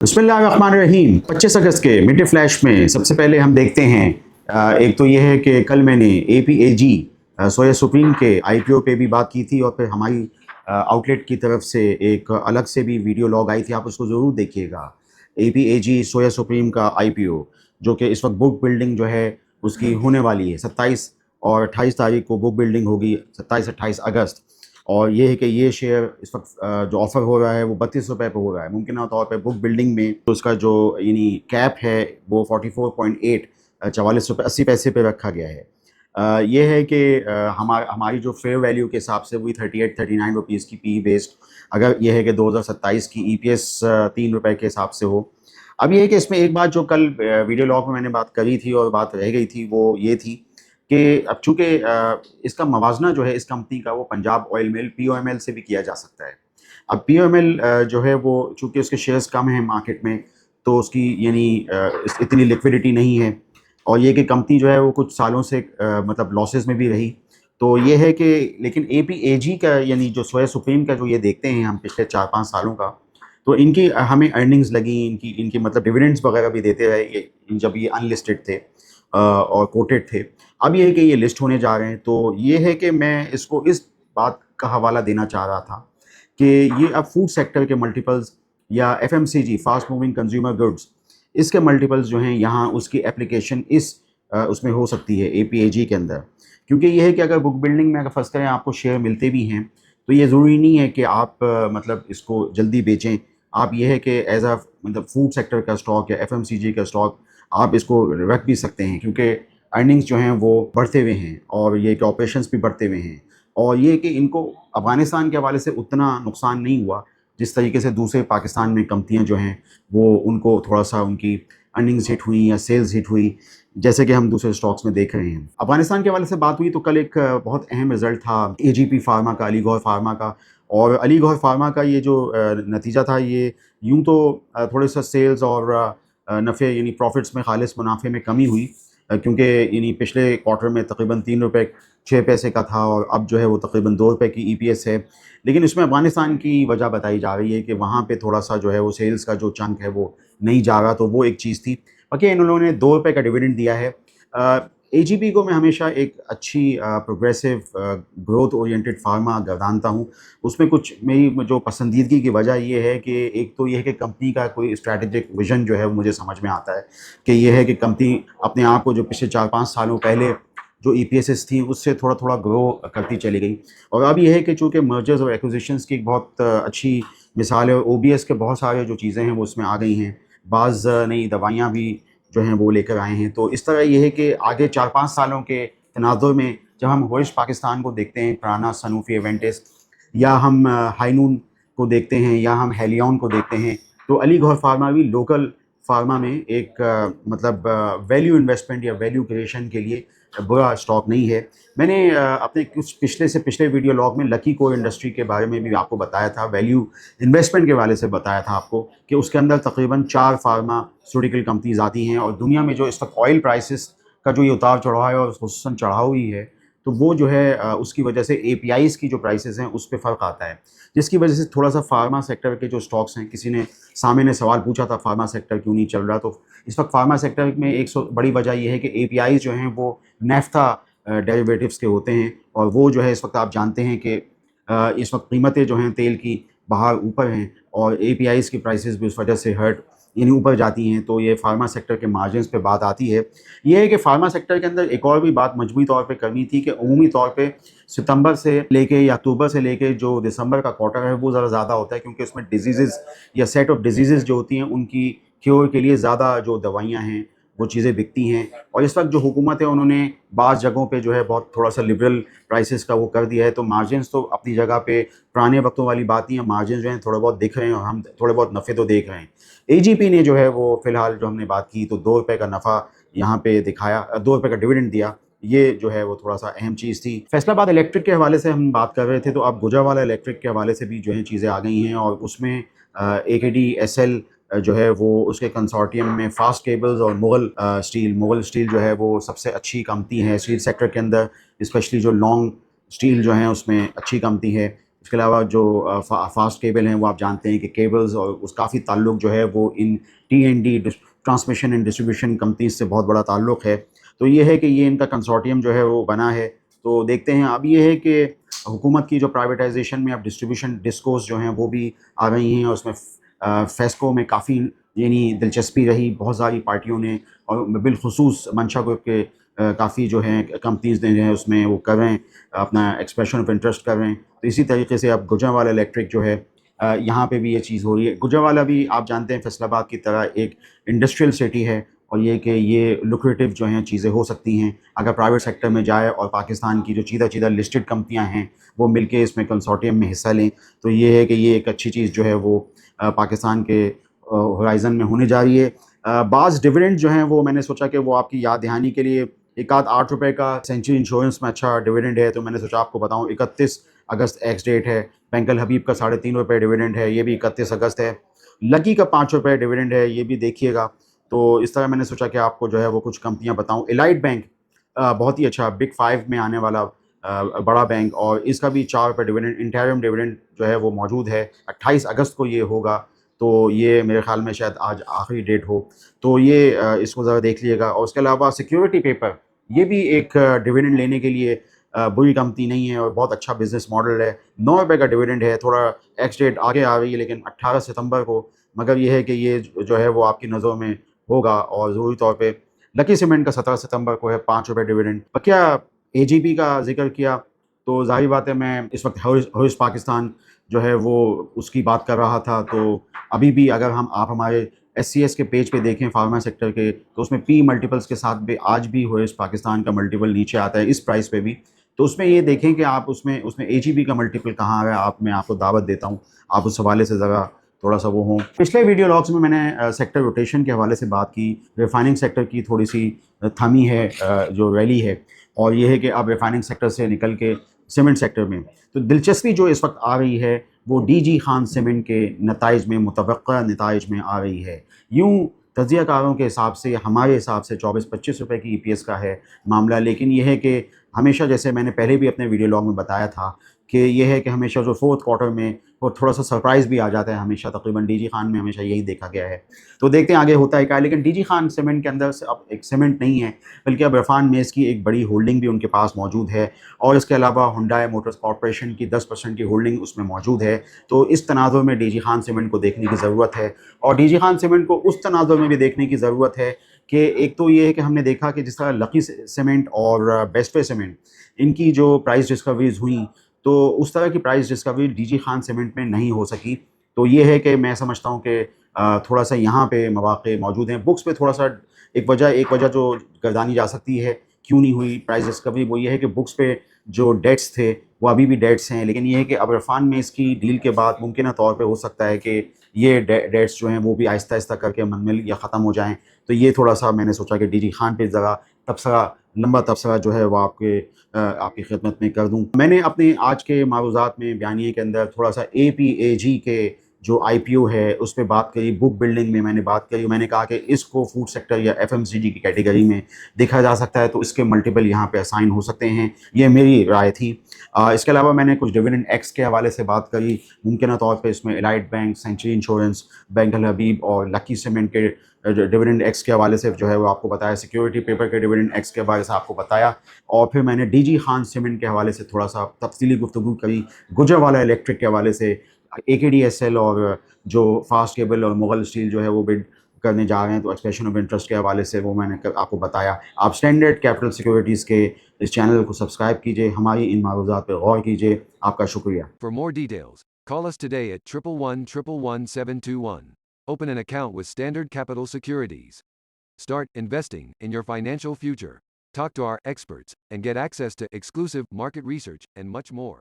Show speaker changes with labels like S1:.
S1: बिस्मिल्लाहिर्रहमानिर्रहीम। 25 अगस्त के mid day flash में सबसे पहले हम देखते हैं एक तो ये है कि कल मैंने APAG सोया सुप्रीम के IPO पे भी बात की थी और फिर हमारी आउटलेट की तरफ से एक अलग से भी वीडियो लॉग आई थी, आप उसको ज़रूर देखिएगा। APAG सोया सुप्रीम का IPO जो कि इस वक्त बुक बिल्डिंग जो है उसकी होने वाली है 27 और 28 तारीख को बुक बिल्डिंग होगी, 27-28 अगस्त। और ये है कि ये शेयर इस वक्त जो ऑफ़र हो रहा है वो 32 रुपये पे हो रहा है। मुमकिन तौर पे बुक बिल्डिंग में तो उसका जो यानी कैप है वो 44.8 44 रुपये 80 पैसे पे रखा गया है। ये है कि हमारी जो फेयर वैल्यू के हिसाब से वही 38-39 रुपीज़ की पी बेस्ड, अगर ये है कि 2027 की EPS 3 रुपये के हिसाब से हो। अब ये है कि इसमें एक बात जो कल वीडियो लॉग में मैंने बात करी थी और बात रह गई थी वो ये थी कि अब चूँकि इसका मवाजना जो है इस कंपनी का वो पंजाब ऑयल मिल POML से भी किया जा सकता है। अब POML जो है वो चूँकि उसके शेयर्स कम हैं मार्केट में, तो उसकी यानी इतनी लिक्विडिटी नहीं है और ये कि कंपनी जो है वो कुछ सालों से मतलब लॉसेस में भी रही। तो ये है कि लेकिन APAG का यानी जो सोया सुप्रीम का जो ये देखते हैं हम पिछले 4-5 सालों का, तो इनकी हमें अर्निंग्स लगी, इनकी इनकी मतलब डिविडेंड्स वगैरह भी देते रहे ये जब ये अनलिस्टेड थे और कोटेड थे। अब ये है कि ये लिस्ट होने जा रहे हैं, तो ये है कि मैं इसको इस बात का हवाला देना चाह रहा था कि ये अब फूड सेक्टर के मल्टीपल्स या FMCG fast moving consumer goods, इसके मल्टीपल्स जो हैं यहाँ उसकी एप्लीकेशन इस उसमें हो सकती है APAG के अंदर। क्योंकि ये है कि अगर बुक बिल्डिंग में अगर फर्स्ट टाइम आपको शेयर मिलते भी हैं तो ये ज़रूरी नहीं है कि आप मतलब इसको जल्दी बेचें। आप ये है कि एज़ अ मतलब फूड सेक्टर का स्टॉक या FMCG का स्टॉक आप इसको रख भी सकते हैं, क्योंकि अर्निंग्स जो हैं वो बढ़ते हुए हैं और ये कि ऑपरेशंस भी बढ़ते हुए हैं और ये कि इनको अफ़गानिस्तान के हवाले से उतना नुकसान नहीं हुआ जिस तरीके से दूसरे पाकिस्तान में कंपनियां जो हैं वो उनको थोड़ा सा उनकी अर्निंग्स हिट हुई या सेल्स हिट हुई, जैसे कि हम दूसरे स्टॉक्स में देख रहे हैं। अफ़गानिस्तान के हवाले से बात हुई तो कल एक बहुत अहम रिज़ल्ट था AGP फार्मा का, अली गौहर फार्मा का। और अली गौहर फार्मा का ये जो नतीजा था ये यूँ तो थोड़े सा सेल्स और नफ़े यानी प्रॉफिट्स में खालिस मुनाफे में कमी हुई, क्योंकि यानी पिछले क्वार्टर में तकरीबन 3 रुपये 6 पैसे का था और अब जो है वो तकरीबन 2 रुपये की EPS है। लेकिन इसमें अफ़गानिस्तान की वजह बताई जा रही है कि वहाँ पे थोड़ा सा जो है वो सेल्स का जो चंक है वो नहीं जा रहा, तो वो एक चीज़ थी। बाकी इन्होंने 2 रुपये का डिविडेंड दिया है। AGP को मैं हमेशा एक अच्छी प्रोग्रेसिव ग्रोथ ओरिएंटेड फार्मा गर्दानता हूँ। उसमें कुछ मेरी जो पसंदीदगी की वजह ये है कि एक तो ये है कि कंपनी का कोई स्ट्रैटेजिक विज़न जो है वो मुझे समझ में आता है कि ये है कि कंपनी अपने आप को जो पिछले 4-5 सालों पहले जो EPSs थी उससे थोड़ा-थोड़ा ग्रो करती चली गई। और अब ये है कि चूँकि मर्जर्स और एक्विजिशंस की एक बहुत अच्छी मिसाल है, OBS के बहुत सारे जो चीज़ें हैं वो उसमें आ गई हैं। बाज़ नई दवाइयाँ भी जो हैं वो लेकर आए हैं। तो इस तरह ये है कि आगे 4-5 सालों के तनाज़ुर में जब हम होइश पाकिस्तान को देखते हैं, पुराना सनूफी एवेंटिस, या हम हाइनून को देखते हैं, या हम हेलियॉन को देखते हैं, तो अली गौहर फार्मा भी लोकल फार्मा में एक मतलब वैल्यू इन्वेस्टमेंट या वैल्यू क्रिएशन के लिए बुरा स्टॉक नहीं है। मैंने अपने कुछ पिछले से पिछले वीडियो लॉग में लकी कोर इंडस्ट्री के बारे में भी आपको बताया था, वैल्यू इन्वेस्टमेंट के वाले से बताया था आपको कि उसके अंदर तकरीबन 4 फार्मास्यूटिकल कंपनीज आती हैं और दुनिया में जो इस वक्त ऑयल प्राइसेस का जो ये उतार चढ़ाव है और खुसूसन चढ़ाव ही है, तो वो जो है उसकी वजह से APIs की जो प्राइसेस हैं उस पे फ़र्क आता है, जिसकी वजह से थोड़ा सा फार्मा सेक्टर के जो स्टॉक्स हैं, किसी ने सामने ने सवाल पूछा था फार्मा सेक्टर क्यों नहीं चल रहा, तो इस वक्त फार्मा सेक्टर में एक बड़ी वजह ये है कि APIs जो हैं वो नैफ्था डेरिवेटिव्स के होते हैं और वो जो है इस वक्त आप जानते हैं कि इस वक्त कीमतें जो हैं तेल की बाहर ऊपर हैं और APIs की प्राइसेस भी उस वजह से हर्ट यानी ऊपर जाती हैं, तो ये फार्मा सेक्टर के मार्जिन्स पे बात आती है। ये है कि फार्मा सेक्टर के अंदर एक और भी बात मजमूई तौर पे करनी थी कि उमूमी तौर पे सितंबर से लेके या अक्टूबर से लेके जो दिसंबर का क्वार्टर है वो ज़रा ज़्यादा होता है, क्योंकि उसमें डिजीज़ेज़ या सेट ऑफ डिजीज़ेज़ जो होती हैं उनकी क्योर के लिए ज़्यादा जो दवाइयाँ हैं वो चीज़ें बिकती हैं। और इस वक्त जो हुकूमत है उन्होंने बाज़ जगहों पे जो है बहुत थोड़ा सा लिबरल प्राइसेस का वो कर दिया है, तो मार्जिन्स तो अपनी जगह पे पुराने वक्तों वाली बात नहीं है, मार्जिन्स जो हैं थोड़े बहुत दिख रहे हैं और हम थोड़े बहुत नफ़े तो देख रहे हैं। AGP ने जो है वो फ़िलहाल जो हमने बात की तो 2 रुपये का नफ़ा यहाँ पे दिखाया, 2 रुपये का डिविडेंड दिया, ये जो है वो थोड़ा सा अहम चीज़ थी। फैसलाबाद इलेक्ट्रिक के हवाले से हम बात कर रहे थे, तो अब गुजरावाला इलेक्ट्रिक के हवाले से भी जो है चीज़ें आ गई हैं और उसमें AKDSL जो है वो उसके कंसोर्टियम में फास्ट केबल्स और मुगल स्टील जो है वो सबसे अच्छी कंपनी है स्टील सेक्टर के अंदर, स्पेशली जो लॉन्ग स्टील जो है उसमें अच्छी कंपनी है। इसके अलावा जो फास्ट केबल हैं वो आप जानते हैं कि केबल्स और उस काफ़ी ताल्लुक जो है वो इन T&D transmission and distribution companies से बहुत बड़ा ताल्लुक है। तो ये है कि ये इनका कंसोर्टियम जो है वो बना है। तो देखते हैं अब ये है कि हुकूमत की जो प्राइवेटाइजेशन में अब डिस्ट्रीब्यूशन डिस्कोस जो हैं वो भी आ रही हैं, और उसमें फेस्को में काफ़ी यानी दिलचस्पी रही, बहुत सारी पार्टियों ने, और बिलखुसूस मंशा ग्रुप के काफ़ी जो हैं कंपनीज़ ने जो है उसमें वो कर रहे हैं, अपना एक्सप्रेशन ऑफ इंटरेस्ट कर रहे हैं। तो इसी तरीके से अब गुजरांवाला इलेक्ट्रिक जो है यहाँ पे भी ये चीज़ हो रही है। गुजरांवाला भी आप जानते हैं फैसलाबाद की तरह एक इंडस्ट्रियल सिटी है, और ये कि ये लुक्रेटिव जो हैं चीज़ें हो सकती हैं अगर प्राइवेट सेक्टर में जाए और पाकिस्तान की जो चीदा लिस्टेड कंपनियां हैं वो मिलके इसमें कंसोर्टियम में हिस्सा लें। तो ये है कि ये एक अच्छी चीज़ जो है वो पाकिस्तान के होराइज़न में होने जा रही है। बाज़ डिविडेंड जो हैं वो मैंने सोचा कि वो आपकी याद दहानी के लिए, एक आध ₹8 का सेंचुरी इंश्योरेंस में अच्छा डिविडेंड है, तो मैंने सोचा आपको बताऊं। 31 अगस्त एक्स डेट है। बैंक अल हबीब का ₹3.5 डिविडेंड है, ये भी 31 अगस्त है। लकी का ₹5 डिविडेंड है, ये भी देखिएगा। तो इस तरह मैंने सोचा कि आपको जो है वो कुछ कंपनियां बताऊं। एलाइट बैंक बहुत ही अच्छा बिग 5 में आने वाला बड़ा बैंक, और इसका भी ₹4 डिविडेंड, इंटरिम डिविडेंड जो है वो मौजूद है। 28 अगस्त को ये होगा, तो ये मेरे ख़्याल में शायद आज आखिरी डेट हो। तो ये इसको ज़रा देख लीजिएगा। और उसके अलावा सिक्योरिटी पेपर, ये भी एक डिविडेंड लेने के लिए बुरी कंपनी नहीं है, और बहुत अच्छा बिज़नेस मॉडल है। ₹9 का डिविडेंड है, थोड़ा एक्स डेट आगे आ रही है लेकिन 18 सितंबर को। मगर ये है कि ये जो है वो आपकी नज़रों में होगा। और ज़रूरी तौर पे लकी सीमेंट का 17 सितंबर को है ₹5 डिविडेंड। क्या एजीपी का ज़िक्र किया, तो ज़ाहिर बात है मैं इस वक्त हर्ष पाकिस्तान जो है वो उसकी बात कर रहा था। तो अभी भी अगर आप हमारे एससीएस के पेज पे देखें फार्मा सेक्टर के, तो उसमें पी मल्टीपल्स के साथ भी आज भी हर्ष पाकिस्तान का मल्टीपल नीचे आता है इस प्राइस पे भी। तो उसमें ये देखें कि आप उसमें उसमें एजीबी का मल्टीपल कहाँ आ रहा है। मैं आपको दावत देता हूँ, आप उस हवाले से ज़रा थोड़ा सा वो हों। पिछले वीडियो लॉग्स में मैंने सेक्टर रोटेशन के हवाले से बात की। रिफाइनिंग सेक्टर की थोड़ी सी थमी है जो रैली है, और ये है कि अब रिफाइनिंग सेक्टर से निकल के सीमेंट सेक्टर में, तो दिलचस्पी जो इस वक्त आ रही है वो डीजी खान सीमेंट के नताइज में, मुतवक्का नताइज में आ रही है। यूँ तजियाकारों के हिसाब से, हमारे हिसाब से 24-25 रुपये की ईपीएस का है मामला। लेकिन यह है कि हमेशा, जैसे मैंने पहले भी अपने वीडियो लॉग में बताया था, कि यह है कि हमेशा जो फोर्थ क्वार्टर में वो थोड़ा सा सरप्राइज़ भी आ जाता है हमेशा, तकरीबन डीजी खान में हमेशा यही देखा गया है। तो देखते हैं आगे होता है क्या। लेकिन डीजी खान सीमेंट के अंदर से अब एक सीमेंट नहीं है, बल्कि अब इरफान मेस की एक बड़ी होल्डिंग भी उनके पास मौजूद है, और इसके अलावा हुंडई मोटर्स कॉर्पोरेशन की 10% की होल्डिंग उसमें मौजूद है। तो इस तनाज़ुर में डीजी खान सीमेंट को देखने की ज़रूरत है, और डीजी खान सीमेंट को उस तनाज़ुर में भी देखने की ज़रूरत है कि एक तो ये है कि हमने देखा कि जिस तरह लकी सीमेंट और बेस्ट वे सीमेंट, इनकी जो प्राइस डिस्कवरीज हुई, तो उस तरह की price discovery DG Khan cement में नहीं हो सकी। तो ये है कि मैं समझता हूँ कि थोड़ा सा यहाँ पे मौक़े मौजूद हैं। बुक्स पे थोड़ा सा एक वजह जो गर्दानी जा सकती है क्यों नहीं हुई प्राइस डिस्कवरी, वो ये है कि बुक्स पे जो डेट्स थे वो अभी भी डेट्स हैं। लेकिन ये है कि अब इरफान में इसकी डील के बाद मुमकिन तौर पे हो सकता है कि ये डेट्स जो हैं वो भी आहिस्ता आहिस्ता करके मुकम्मल या ख़त्म हो जाएँ। तो ये थोड़ा सा मैंने सोचा कि डीजी खान पे ज़रा तबसरा, लंबा तबसरा जो है वो आपकी खिदमत में कर दूँ। मैंने अपने आज के मारूज़ात में बयानिए के अंदर थोड़ा सा APAG के जो IPO है उस पे बात करी, बुक बिल्डिंग में मैंने बात करी। मैंने कहा कि इसको फूड सेक्टर या FMCG की कैटेगरी में देखा जा सकता है, तो इसके मल्टीपल यहाँ पे असाइन हो सकते हैं। ये मेरी राय थी। इसके अलावा मैंने कुछ डिविडेंड एक्स के हवाले से बात करी। मुमकिन तौर पे इसमें Allied Bank, Century Insurance, Bank Al Habib और लकी सीमेंट के डिविडेंड एक्स के हवाले से जो है वो आपको बताया। सिक्योरिटी पेपर के डिविडेंड एक्स के हवाले से आपको बताया। और फिर मैंने डीजी खान सीमेंट के हवाले से थोड़ा सा तफसीली गुफ्तगू करी। गुजरांवाला इलेक्ट्रिक के हवाले से, AKDSL और जो फास्ट केबल और मुगल स्टील जो है वो बिड करने जा रहे हैं, तो एक्सप्रेशन ऑफ इंटरेस्ट के हवाले से वो मैंने आपको बताया। आप स्टैंडर्ड कैपिटल सिक्योरिटीज़ के इस चैनल को सब्सक्राइब कीजिए, हमारी इन मारूज़ात पर गौर कीजिए। आपका शुक्रिया।
S2: For more details, call us today at 111-111-721. Open an account with Standard Capital Securities. Start investing in your financial future. Talk to our experts and get access to exclusive market research and much more.